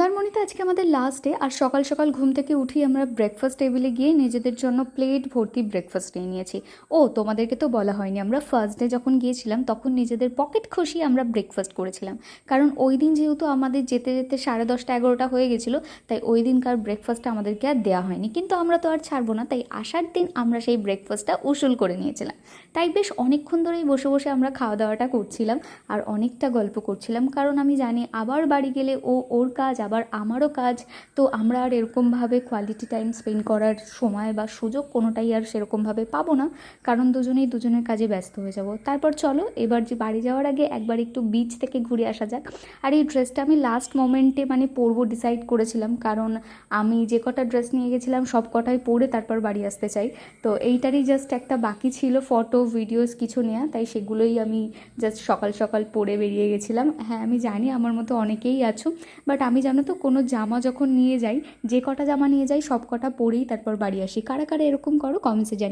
মন্দারমণিতে আজকে আমাদের লাস্ট ডে। আর সকাল সকাল ঘুম থেকে উঠি আমরা ব্রেকফাস্ট টেবিলে গিয়ে নিজেদের জন্য প্লেট ভর্তি ব্রেকফাস্ট নিয়ে নিয়েছি। ও তোমাদেরকে তো বলা হয়নি, আমরা ফার্স্ট ডে যখন গিয়েছিলাম তখন নিজেদের পকেট খুশি আমরা ব্রেকফাস্ট করেছিলাম। কারণ ওই দিন যেহেতু আমাদের যেতে যেতে 10:30-11টা হয়ে গেছিলো, তাই ওই দিনকার ব্রেকফাস্টটা আমাদেরকে আর দেওয়া হয়নি। কিন্তু আমরা তো আর ছাড়বো না, তাই আসার দিন আমরা সেই ব্রেকফাস্টটা উসুল করে নিয়েছিলাম। তাই বেশ অনেকক্ষণ ধরেই বসে বসে আমরা খাওয়া দাওয়াটা করছিলাম আর অনেকটা গল্প করছিলাম, কারণ আমি জানি আবার বাড়ি গেলে ওর কাজ আবার আমারও কাজ। তো আমরা আর এরকমভাবে কোয়ালিটি টাইম স্পেন্ড করার সময় বা সুযোগ কোনোটাই আর সেরকমভাবে পাবো না, কারণ দুজনেই দুজনের কাজে ব্যস্ত হয়ে যাব। তারপর চলো এবার যে বাড়ি যাওয়ার আগে একবার একটু বিচ থেকে ঘুরে আসা যাক। আর এই ড্রেসটা আমি লাস্ট মোমেন্টে পরবো ডিসাইড করেছিলাম, কারণ আমি যে কটা ড্রেস নিয়ে গেছিলাম সব কটাই পরে তারপর বাড়ি আসতে চাই। তো এইটারই জাস্ট একটা বাকি ছিল ফটো ভিডিওস কিছু নেওয়া, তাই সেগুলোই আমি জাস্ট সকাল সকাল পরে বেরিয়ে গেছিলাম। হ্যাঁ আমি জানি আমার মতো অনেকেই আছো, বাট আমি জানো তো কোনো জামা যখন নিয়ে যাই, যে কটা জামা নিয়ে যাই সব কটা পরেই তারপর বাড়ি আসি। কারা কারা এরকম করো কমেন্টসে জানি।